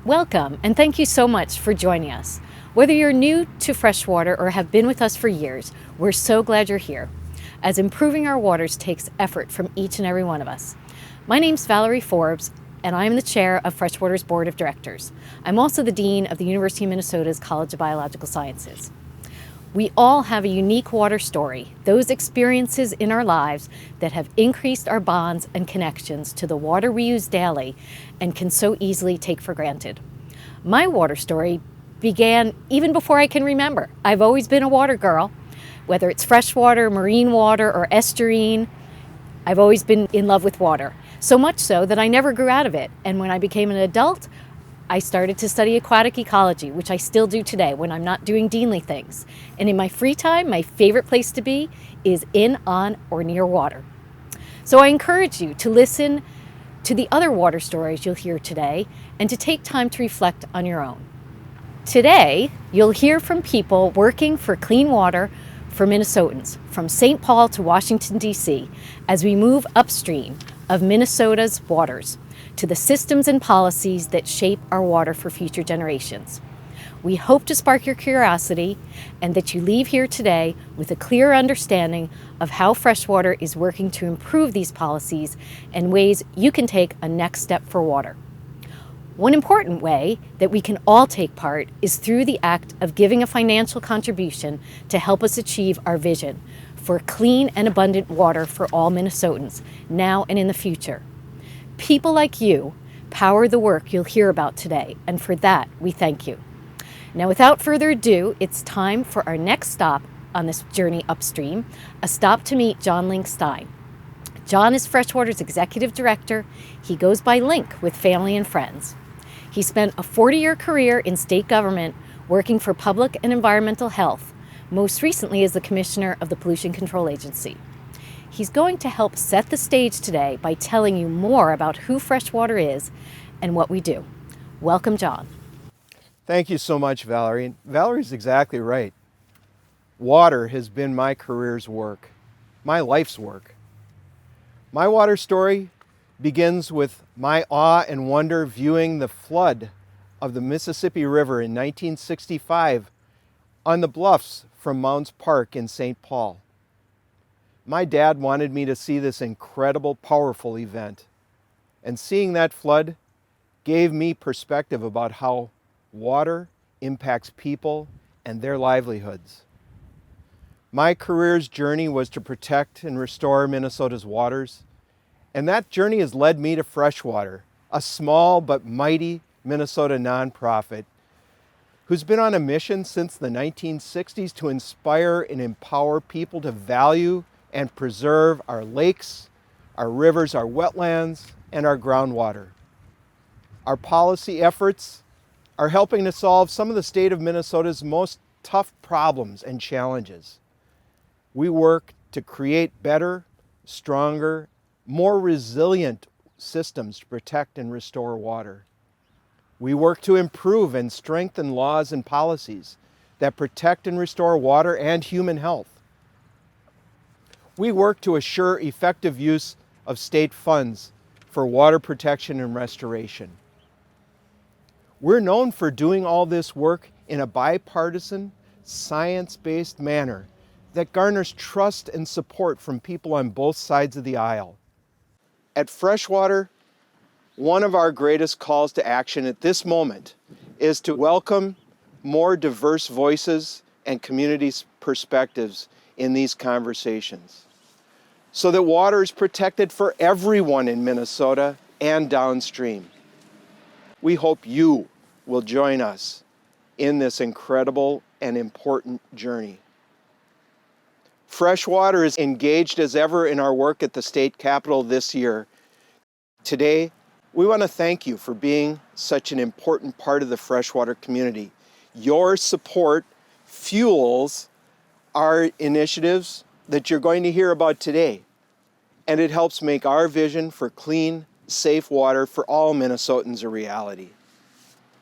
Welcome, and thank you so much for joining us. Whether you're new to freshwater or have been with us for years, we're so glad you're here, as improving our waters takes effort from each and every one of us. My name's Valerie Forbes, and I'm the chair of Freshwater's Board of Directors. I'm also the dean of the University of Minnesota's College of Biological Sciences. We all have a unique water story, those experiences in our lives that have increased our bonds and connections to the water we use daily and can so easily take for granted. My water story began even before I can remember. I've always been a water girl, whether it's freshwater, marine water, or estuarine. I've always been in love with water, so much so that I never grew out of it. And when I became an adult, I started to study aquatic ecology, which I still do today when I'm not doing deanly things. And in my free time, my favorite place to be is in, on, or near water. So I encourage you to listen to the other water stories you'll hear today and to take time to reflect on your own. Today, you'll hear from people working for clean water for Minnesotans, from St. Paul to Washington, D.C., as we move upstream of Minnesota's waters to the systems and policies that shape our water for future generations. We hope to spark your curiosity and that you leave here today with a clear understanding of how freshwater is working to improve these policies and ways you can take a next step for water. One important way that we can all take part is through the act of giving a financial contribution to help us achieve our vision for clean and abundant water for all Minnesotans, now and in the future. People like you power the work you'll hear about today, and for that, we thank you. Now, without further ado, it's time for our next stop on this journey upstream, a stop to meet John Link Stein. John is Freshwater's executive director. He goes by Link with family and friends. He spent a 40-year career in state government working for public and environmental health, most recently as the commissioner of the Pollution Control Agency. He's going to help set the stage today by telling you more about who Freshwater is and what we do. Welcome, John. Thank you so much, Valerie. Valerie's exactly right. Water has been my career's work, my life's work. My water story begins with my awe and wonder viewing the flood of the Mississippi River in 1965 on the bluffs from Mounds Park in St. Paul. My dad wanted me to see this incredible, powerful event. And seeing that flood gave me perspective about how water impacts people and their livelihoods. My career's journey was to protect and restore Minnesota's waters. And that journey has led me to Freshwater, a small but mighty Minnesota nonprofit who's been on a mission since the 1960s to inspire and empower people to value and preserve our lakes, our rivers, our wetlands, and our groundwater. Our policy efforts are helping to solve some of the state of Minnesota's most tough problems and challenges. We work to create better, stronger, more resilient systems to protect and restore water. We work to improve and strengthen laws and policies that protect and restore water and human health. We work to assure effective use of state funds for water protection and restoration. We're known for doing all this work in a bipartisan, science-based manner that garners trust and support from people on both sides of the aisle. At Freshwater, one of our greatest calls to action at this moment is to welcome more diverse voices and community perspectives in these conversations, so that water is protected for everyone in Minnesota and downstream. We hope you will join us in this incredible and important journey. Freshwater is engaged as ever in our work at the state capitol this year. Today, we want to thank you for being such an important part of the freshwater community. Your support fuels our initiatives that you're going to hear about today, and it helps make our vision for clean, safe water for all Minnesotans a reality.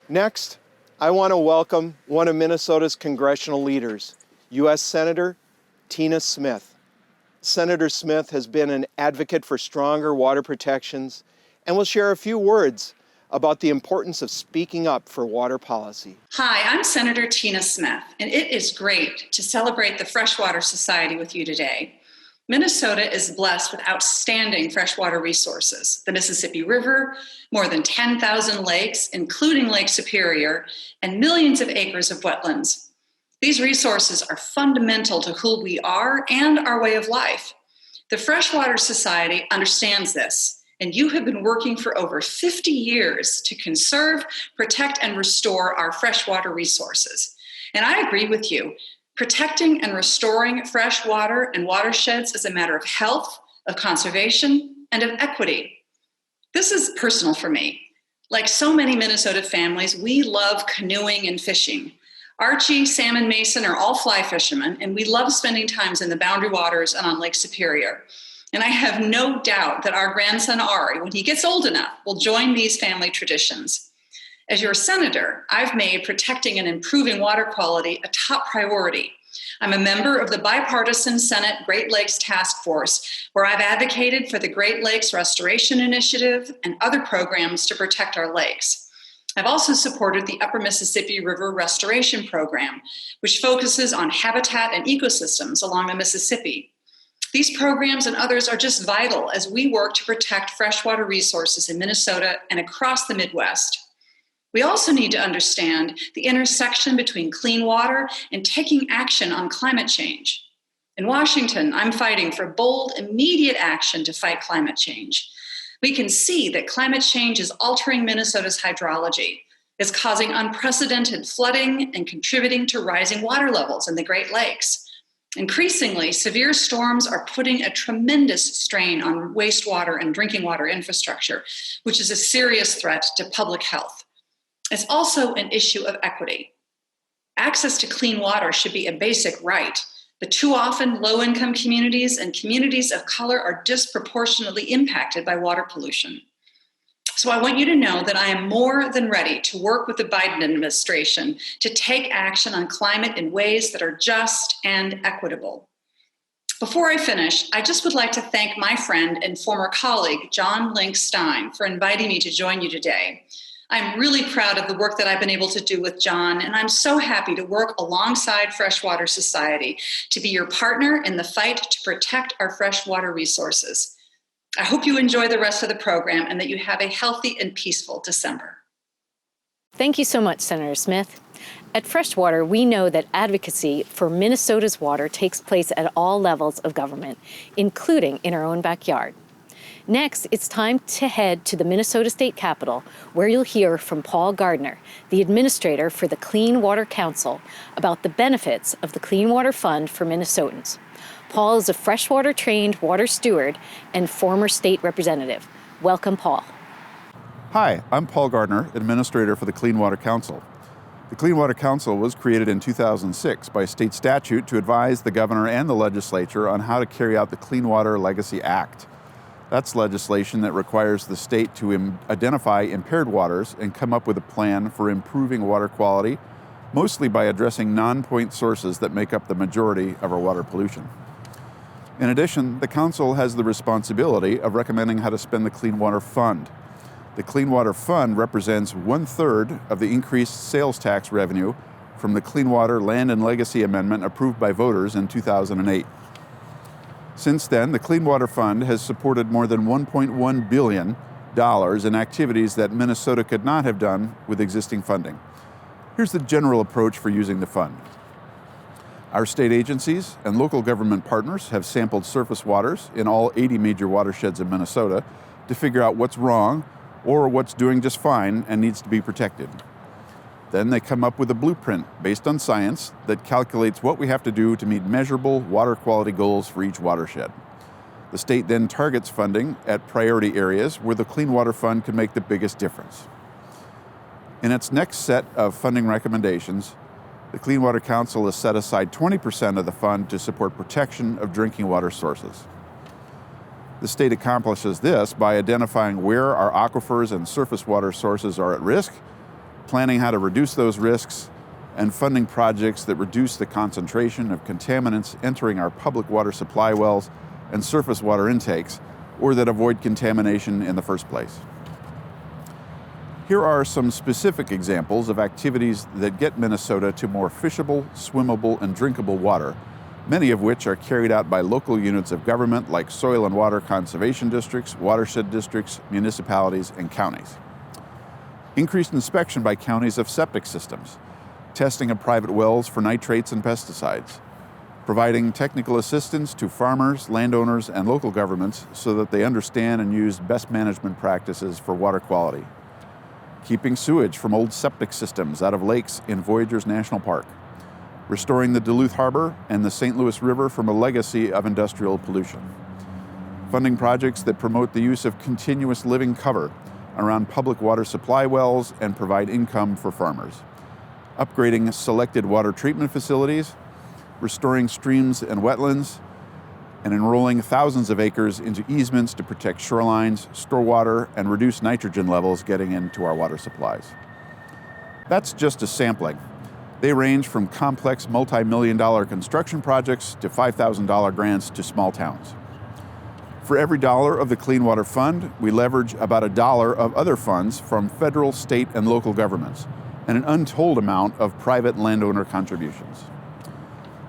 Next, I want to welcome one of Minnesota's congressional leaders, U.S. Senator Tina Smith. Senator Smith has been an advocate for stronger water protections and will share a few words about the importance of speaking up for water policy. Hi, I'm Senator Tina Smith, and it is great to celebrate the Freshwater Society with you today. Minnesota is blessed with outstanding freshwater resources. The Mississippi River, more than 10,000 lakes, including Lake Superior, and millions of acres of wetlands. These resources are fundamental to who we are and our way of life. The Freshwater Society understands this, and you have been working for over 50 years to conserve, protect, and restore our freshwater resources. And I agree with you. Protecting and restoring fresh water and watersheds is a matter of health, of conservation, and of equity. This is personal for me. Like so many Minnesota families, we love canoeing and fishing. Archie, Sam, and Mason are all fly fishermen, and we love spending times in the Boundary Waters and on Lake Superior. And I have no doubt that our grandson Ari, when he gets old enough, will join these family traditions. As your senator, I've made protecting and improving water quality a top priority. I'm a member of the bipartisan Senate Great Lakes Task Force, where I've advocated for the Great Lakes Restoration Initiative and other programs to protect our lakes. I've also supported the Upper Mississippi River Restoration Program, which focuses on habitat and ecosystems along the Mississippi. These programs and others are just vital as we work to protect freshwater resources in Minnesota and across the Midwest. We also need to understand the intersection between clean water and taking action on climate change. In Washington, I'm fighting for bold, immediate action to fight climate change. We can see that climate change is altering Minnesota's hydrology. It's causing unprecedented flooding and contributing to rising water levels in the Great Lakes. Increasingly, severe storms are putting a tremendous strain on wastewater and drinking water infrastructure, which is a serious threat to public health. It's also an issue of equity. Access to clean water should be a basic right, but too often low-income communities and communities of color are disproportionately impacted by water pollution. So I want you to know that I am more than ready to work with the Biden administration to take action on climate in ways that are just and equitable. Before I finish, I just would like to thank my friend and former colleague, John Link Stein, for inviting me to join you today. I'm really proud of the work that I've been able to do with John, and I'm so happy to work alongside Freshwater Society to be your partner in the fight to protect our freshwater resources. I hope you enjoy the rest of the program and that you have a healthy and peaceful December. Thank you so much, Senator Smith. At Freshwater, we know that advocacy for Minnesota's water takes place at all levels of government, including in our own backyard. Next, it's time to head to the Minnesota State Capitol, where you'll hear from Paul Gardner, the administrator for the Clean Water Council, about the benefits of the Clean Water Fund for Minnesotans. Paul is a freshwater-trained water steward and former state representative. Welcome, Paul. Hi, I'm Paul Gardner, administrator for the Clean Water Council. The Clean Water Council was created in 2006 by state statute to advise the governor and the legislature on how to carry out the Clean Water Legacy Act. That's legislation that requires the state to identify impaired waters and come up with a plan for improving water quality, mostly by addressing non-point sources that make up the majority of our water pollution. In addition, the Council has the responsibility of recommending how to spend the Clean Water Fund. The Clean Water Fund represents 1/3 of the increased sales tax revenue from the Clean Water Land and Legacy Amendment approved by voters in 2008. Since then, the Clean Water Fund has supported more than $1.1 billion in activities that Minnesota could not have done with existing funding. Here's the general approach for using the fund. Our state agencies and local government partners have sampled surface waters in all 80 major watersheds in Minnesota to figure out what's wrong or what's doing just fine and needs to be protected. Then they come up with a blueprint based on science that calculates what we have to do to meet measurable water quality goals for each watershed. The state then targets funding at priority areas where the Clean Water Fund can make the biggest difference. In its next set of funding recommendations, the Clean Water Council has set aside 20% of the fund to support protection of drinking water sources. The state accomplishes this by identifying where our aquifers and surface water sources are at risk, planning how to reduce those risks, and funding projects that reduce the concentration of contaminants entering our public water supply wells and surface water intakes, or that avoid contamination in the first place. Here are some specific examples of activities that get Minnesota to more fishable, swimmable, and drinkable water, many of which are carried out by local units of government like soil and water conservation districts, watershed districts, municipalities, and counties. Increased inspection by counties of septic systems, testing of private wells for nitrates and pesticides, providing technical assistance to farmers, landowners, and local governments so that they understand and use best management practices for water quality, keeping sewage from old septic systems out of lakes in Voyageurs National Park, restoring the Duluth Harbor and the St. Louis River from a legacy of industrial pollution, funding projects that promote the use of continuous living cover around public water supply wells and provide income for farmers, upgrading selected water treatment facilities, restoring streams and wetlands, and enrolling thousands of acres into easements to protect shorelines, store water, and reduce nitrogen levels getting into our water supplies. That's just a sampling. They range from complex multi-million-dollar construction projects to $5,000 grants to small towns. For every dollar of the Clean Water Fund, we leverage about $1 of other funds from federal, state, and local governments, and an untold amount of private landowner contributions.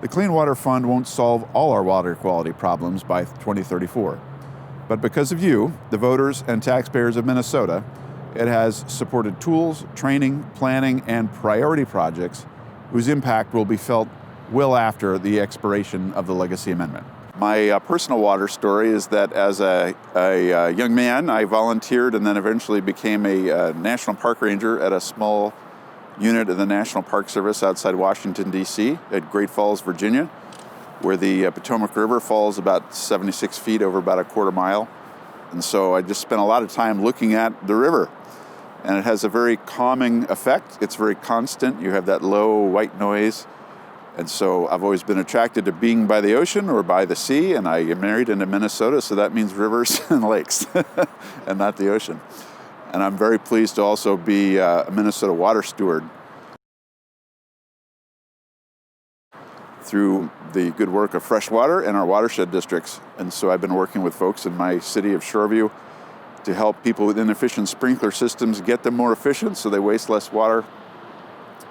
The Clean Water Fund won't solve all our water quality problems by 2034, but because of you, the voters and taxpayers of Minnesota, it has supported tools, training, planning, and priority projects whose impact will be felt well after the expiration of the Legacy Amendment. My personal water story is that as a young man, I volunteered and then eventually became a National Park Ranger at a small unit of the National Park Service outside Washington, D.C. at Great Falls, Virginia, where the Potomac River falls about 76 feet over about a quarter mile. And so I just spent a lot of time looking at the river. And it has a very calming effect. It's very constant. You have that low white noise. And so I've always been attracted to being by the ocean or by the sea, and I am married into Minnesota, so that means rivers and lakes and not the ocean. And I'm very pleased to also be a Minnesota water steward. Through the good work of Freshwater and our watershed districts. And so I've been working with folks in my city of Shoreview to help people with inefficient sprinkler systems get them more efficient so they waste less water,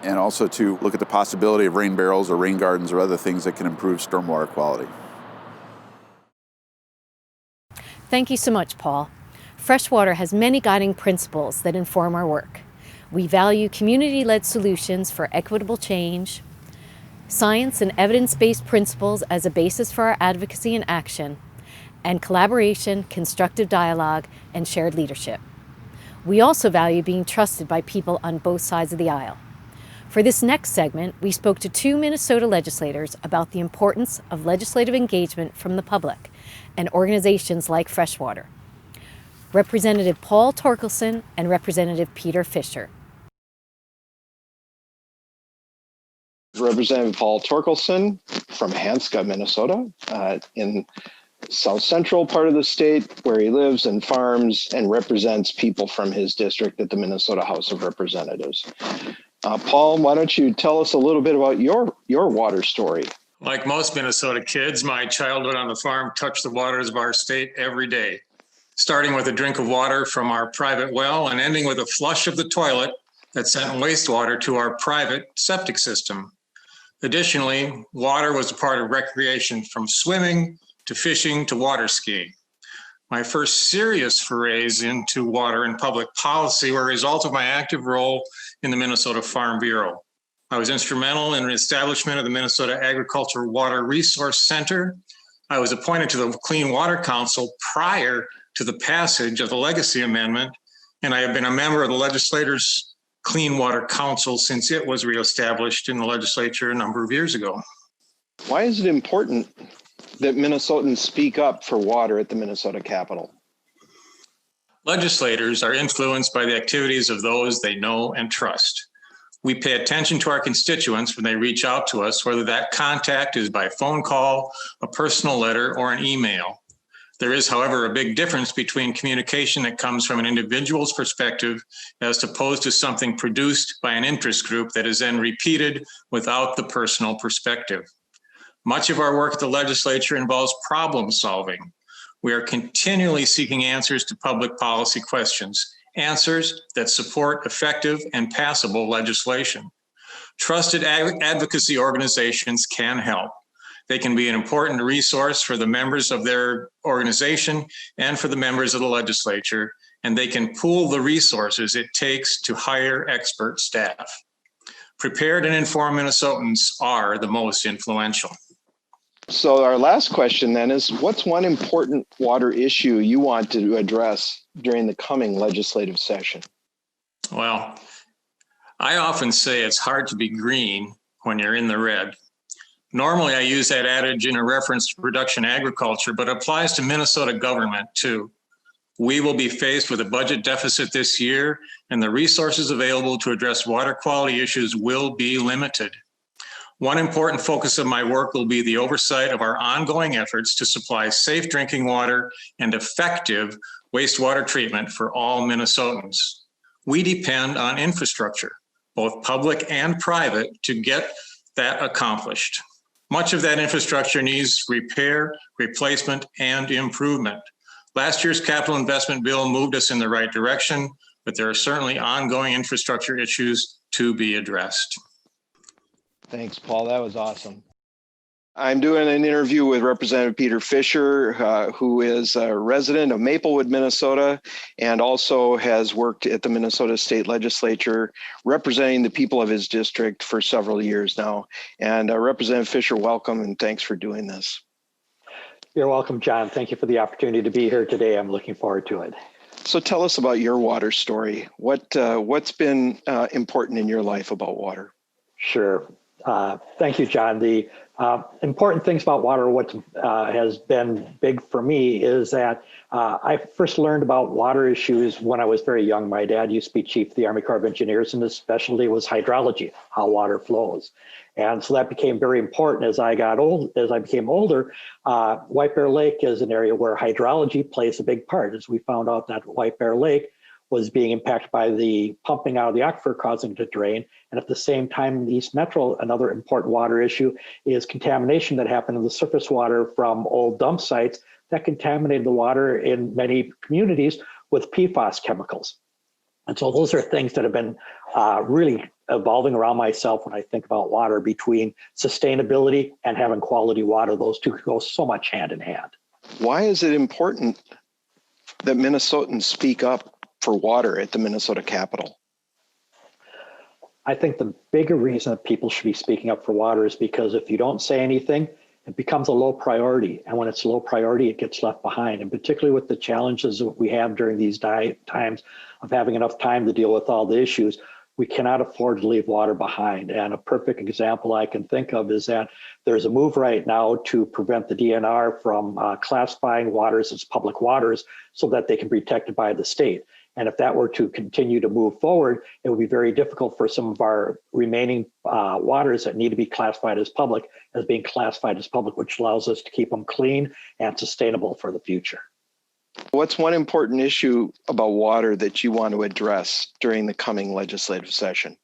and also to look at the possibility of rain barrels or rain gardens or other things that can improve stormwater quality. Thank you so much, Paul. Freshwater has many guiding principles that inform our work. We value community-led solutions for equitable change, science and evidence-based principles as a basis for our advocacy and action, and collaboration, constructive dialogue, and shared leadership. We also value being trusted by people on both sides of the aisle. For this next segment, we spoke to 2 Minnesota legislators about the importance of legislative engagement from the public and organizations like Freshwater. Representative Paul Torkelson and Representative Peter Fisher. Representative Paul Torkelson from Hanska, Minnesota, in south central part of the state where he lives and farms and represents people from his district at the Minnesota House of Representatives. Paul, why don't you tell us a little bit about your water story? Like most Minnesota kids, my childhood on the farm touched the waters of our state every day, starting with a drink of water from our private well and ending with a flush of the toilet that sent wastewater to our private septic system. Additionally, water was a part of recreation from swimming to fishing to water skiing. My first serious forays into water and public policy were a result of my active role in the Minnesota Farm Bureau. I was instrumental in the establishment of the Minnesota Agricultural Water Resource Center. I was appointed to the Clean Water Council prior to the passage of the Legacy Amendment, and I have been a member of the legislator's Clean Water Council since it was reestablished in the legislature a number of years ago. Why is it important that Minnesotans speak up for water at the Minnesota Capitol? Legislators are influenced by the activities of those they know and trust. We pay attention to our constituents when they reach out to us, whether that contact is by phone call, a personal letter, or an email. There is, however, a big difference between communication that comes from an individual's perspective as opposed to something produced by an interest group that is then repeated without the personal perspective. Much of our work at the legislature involves problem solving. We are continually seeking answers to public policy questions, answers that support effective and passable legislation. Trusted advocacy organizations can help. They can be an important resource for the members of their organization and for the members of the legislature, and they can pool the resources it takes to hire expert staff. Prepared and informed Minnesotans are the most influential. So our last question then is, what's one important water issue you want to address during the coming legislative session? Well, I often say it's hard to be green when you're in the red. Normally, I use that adage in a reference to production agriculture, but it applies to Minnesota government too. We will be faced with a budget deficit this year, and the resources available to address water quality issues will be limited. One important focus of my work will be the oversight of our ongoing efforts to supply safe drinking water and effective wastewater treatment for all Minnesotans. We depend on infrastructure, both public and private, to get that accomplished. Much of that infrastructure needs repair, replacement, and improvement. Last year's capital investment bill moved us in the right direction, but there are certainly ongoing infrastructure issues to be addressed. Thanks, Paul. That was awesome. I'm doing an interview with Representative Peter Fisher, who is a resident of Maplewood, Minnesota, and also has worked at the Minnesota State Legislature representing the people of his district for several years now. And Representative Fisher, welcome and thanks for doing this. You're welcome, John. Thank you for the opportunity to be here today. I'm looking forward to it. So tell us about your water story. What's been important in your life about water? Sure. Thank you, John. The important things about water, what has been big for me is that I first learned about water issues when I was very young. My dad used to be chief of the Army Corps of Engineers, and his specialty was hydrology, how water flows. And so that became very important as I became older. White Bear Lake is an area where hydrology plays a big part, as we found out that White Bear Lake was being impacted by the pumping out of the aquifer, causing it to drain. And at the same time, in the East Metro, another important water issue is contamination that happened in the surface water from old dump sites that contaminated the water in many communities with PFAS chemicals. And so those are things that have been really evolving around myself when I think about water, between sustainability and having quality water. Those two go so much hand in hand. Why is it important that Minnesotans speak up for water at the Minnesota Capitol? I think the bigger reason that people should be speaking up for water is because if you don't say anything, it becomes a low priority. And when it's low priority, it gets left behind. And particularly with the challenges that we have during these times of having enough time to deal with all the issues, we cannot afford to leave water behind. And a perfect example I can think of is that there's a move right now to prevent the DNR from classifying waters as public waters so that they can be protected by the state. And if that were to continue to move forward, it would be very difficult for some of our remaining waters that need to be classified as public as being classified as public, which allows us to keep them clean and sustainable for the future. What's one important issue about water that you want to address during the coming legislative session?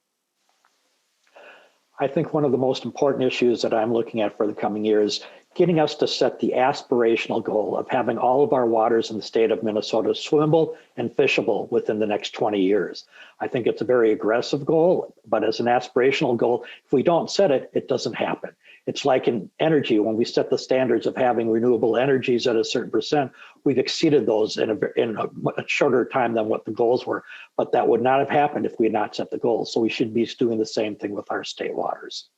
I think one of the most important issues that I'm looking at for the coming year is getting us to set the aspirational goal of having all of our waters in the state of Minnesota swimmable and fishable within the next 20 years. I think it's a very aggressive goal, but as an aspirational goal, if we don't set it, it doesn't happen. It's like in energy, when we set the standards of having renewable energies at a certain percent, we've exceeded those in a much shorter time than what the goals were. But that would not have happened if we had not set the goals. So we should be doing the same thing with our state waters.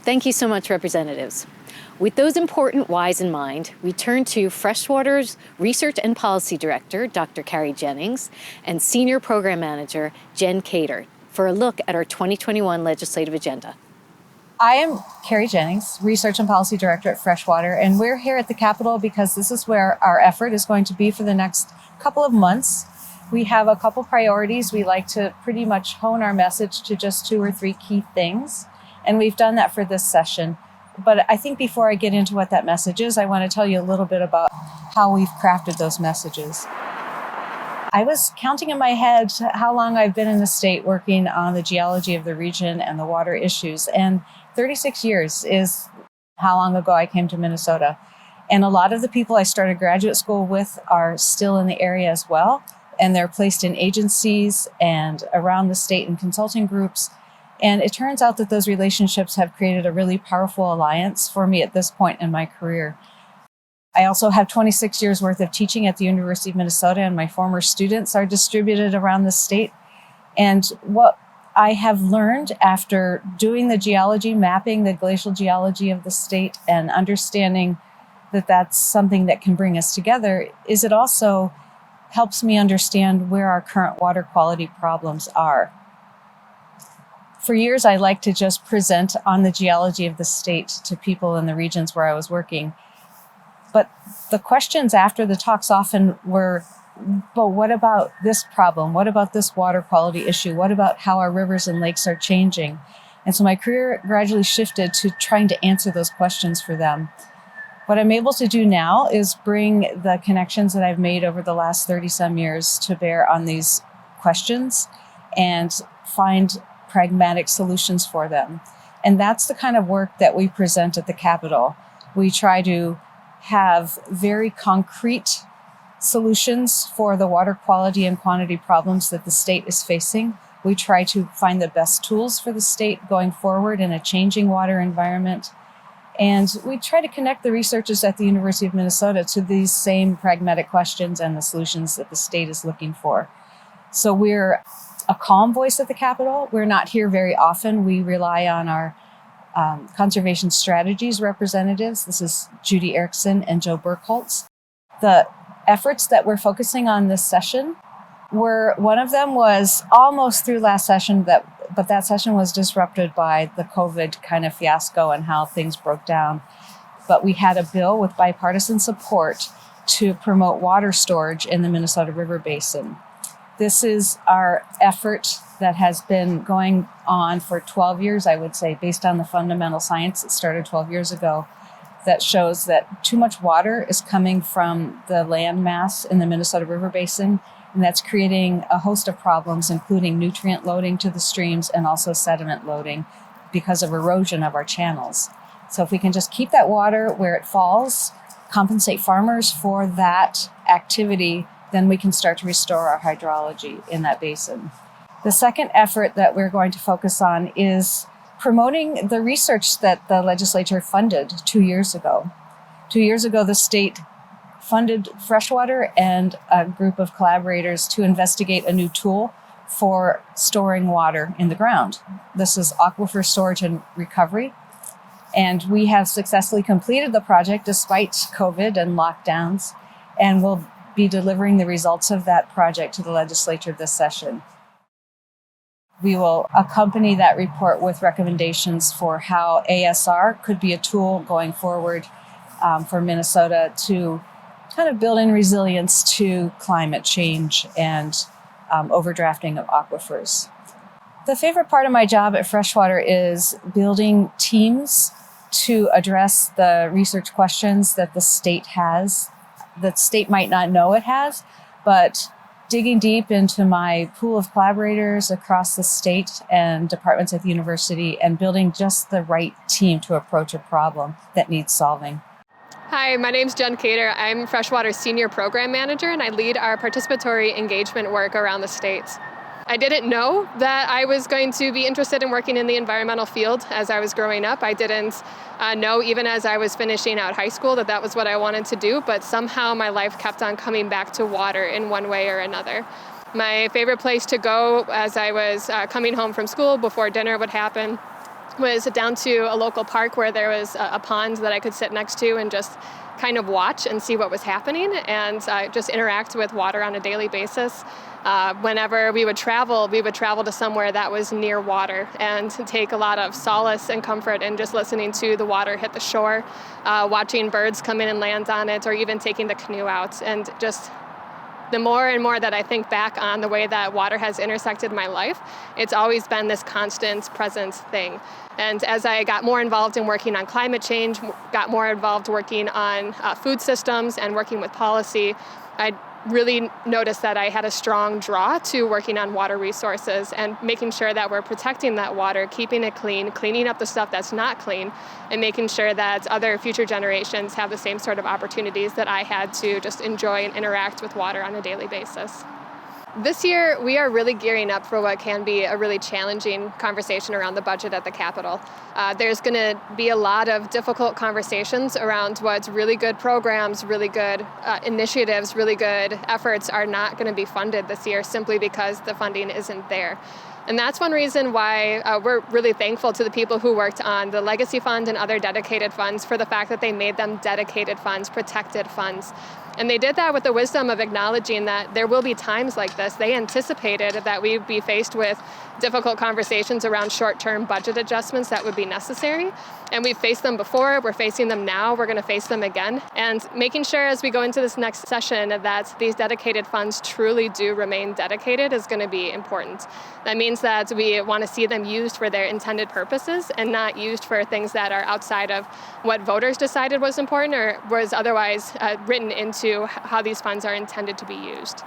Thank you so much, representatives. With those important whys in mind, we turn to Freshwater's Research and Policy Director, Dr. Carrie Jennings, and Senior Program Manager, Jen Cater, for a look at our 2021 legislative agenda. I am Carrie Jennings, Research and Policy Director at Freshwater, and we're here at the Capitol because this is where our effort is going to be for the next couple of months. We have a couple priorities. We like to pretty much hone our message to just 2 or 3 key things, and we've done that for this session. But I think before I get into what that message is, I want to tell you a little bit about how we've crafted those messages. I was counting in my head how long I've been in the state working on the geology of the region and the water issues, and 36 years is how long ago I came to Minnesota. And a lot of the people I started graduate school with are still in the area as well. and they're placed in agencies and around the state in consulting groups. And it turns out that those relationships have created a really powerful alliance for me at this point in my career. I also have 26 years worth of teaching at the University of Minnesota, and my former students are distributed around the state. And what I have learned after doing the geology, mapping the glacial geology of the state and understanding that that's something that can bring us together, is it also helps me understand where our current water quality problems are. For years, I liked to just present on the geology of the state to people in the regions where I was working. But the questions after the talks often were, but what about this problem? What about this water quality issue? What about how our rivers and lakes are changing? And so my career gradually shifted to trying to answer those questions for them. What I'm able to do now is bring the connections that I've made over the last 30-some years to bear on these questions and find pragmatic solutions for them. And that's the kind of work that we present at the Capitol. We try to have very concrete solutions for the water quality and quantity problems that the state is facing. We try to find the best tools for the state going forward in a changing water environment. And we try to connect the researchers at the University of Minnesota to these same pragmatic questions and the solutions that the state is looking for. So we're a calm voice at the Capitol. We're not here very often. We rely on our conservation strategies representatives. This is Judy Erickson and Joe Burkholtz. The efforts that we're focusing on this session one of them was almost through last session, but that session was disrupted by the COVID kind of fiasco and how things broke down. But we had a bill with bipartisan support to promote water storage in the Minnesota River Basin. This is our effort that has been going on for 12 years, I would say, based on the fundamental science that started 12 years ago, that shows that too much water is coming from the land mass in the Minnesota River Basin, and that's creating a host of problems, including nutrient loading to the streams and also sediment loading because of erosion of our channels. So if we can just keep that water where it falls, compensate farmers for that activity, then we can start to restore our hydrology in that basin. The second effort that we're going to focus on is promoting the research that the legislature funded 2 years ago. 2 years ago, the state funded Freshwater and a group of collaborators to investigate a new tool for storing water in the ground. This is aquifer storage and recovery. And we have successfully completed the project despite COVID and lockdowns, and we'll be delivering the results of that project to the legislature this session. We will accompany that report with recommendations for how ASR could be a tool going forward for Minnesota to kind of build in resilience to climate change and overdrafting of aquifers. The favorite part of my job at Freshwater is building teams to address the research questions that the state has, that state might not know it has, but digging deep into my pool of collaborators across the state and departments at the university and building just the right team to approach a problem that needs solving. Hi, my name's Jen Cater. I'm Freshwater's Senior Program Manager, and I lead our participatory engagement work around the state. I didn't know that I was going to be interested in working in the environmental field as I was growing up. I didn't know, even as I was finishing out high school, that was what I wanted to do, but somehow my life kept on coming back to water in one way or another. My favorite place to go as I was coming home from school before dinner would happen was down to a local park where there was a pond that I could sit next to and just kind of watch and see what was happening and just interact with water on a daily basis. Whenever we would travel to somewhere that was near water and take a lot of solace and comfort in just listening to the water hit the shore, watching birds come in and land on it, or even taking the canoe out. And just the more and more that I think back on the way that water has intersected my life, it's always been this constant present thing. And as I got more involved in working on climate change, got more involved working on food systems and working with policy, I really noticed that I had a strong draw to working on water resources and making sure that we're protecting that water, keeping it clean, cleaning up the stuff that's not clean, and making sure that other future generations have the same sort of opportunities that I had to just enjoy and interact with water on a daily basis. This year, we are really gearing up for what can be a really challenging conversation around the budget at the Capitol. There's going to be a lot of difficult conversations around what really good programs, really good initiatives, really good efforts are not going to be funded this year simply because the funding isn't there. And that's one reason why we're really thankful to the people who worked on the Legacy Fund and other dedicated funds for the fact that they made them dedicated funds, protected funds. And they did that with the wisdom of acknowledging that there will be times like this. They anticipated that we'd be faced with difficult conversations around short-term budget adjustments that would be necessary. And we've faced them before, we're facing them now, we're going to face them again. And making sure as we go into this next session that these dedicated funds truly do remain dedicated is going to be important. That means that we want to see them used for their intended purposes and not used for things that are outside of what voters decided was important or was otherwise written into how these funds are intended to be used.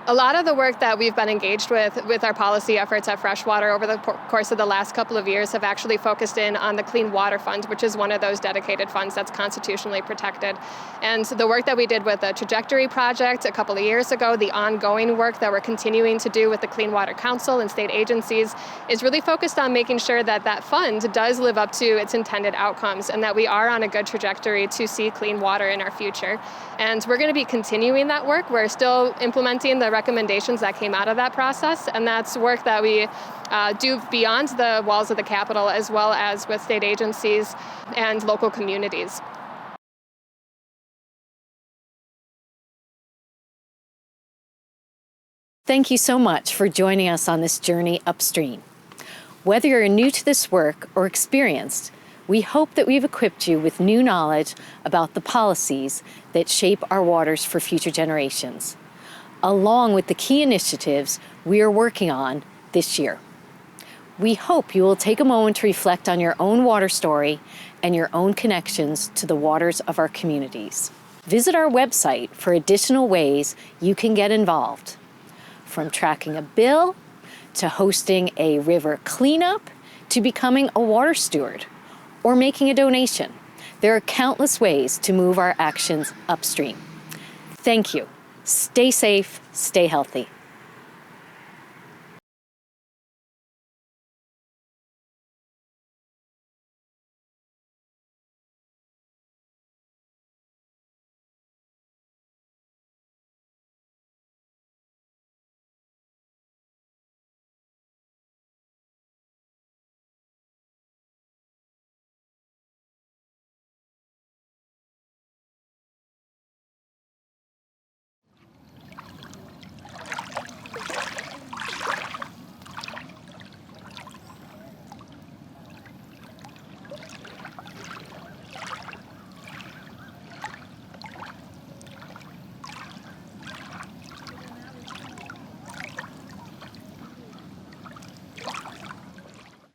A lot of the work that we've been engaged with our policy efforts at Freshwater over the course of the last couple of years have actually focused in on the Clean Water Fund, which is one of those dedicated funds that's constitutionally protected. And the work that we did with the Trajectory Project a couple of years ago, the ongoing work that we're continuing to do with the Clean Water Council and state agencies is really focused on making sure that that fund does live up to its intended outcomes and that we are on a good trajectory to see clean water in our future. And we're going to be continuing that work. We're still implementing the recommendations that came out of that process, and that's work that we do beyond the walls of the Capitol as well as with state agencies and local communities. Thank you so much for joining us on this journey upstream. Whether you're new to this work or experienced, we hope that we've equipped you with new knowledge about the policies that shape our waters for future generations, along with the key initiatives we are working on this year. We hope you will take a moment to reflect on your own water story and your own connections to the waters of our communities. Visit our website for additional ways you can get involved, from tracking a bill to hosting a river cleanup to becoming a water steward or making a donation. There are countless ways to move our actions upstream. Thank you. Stay safe, stay healthy.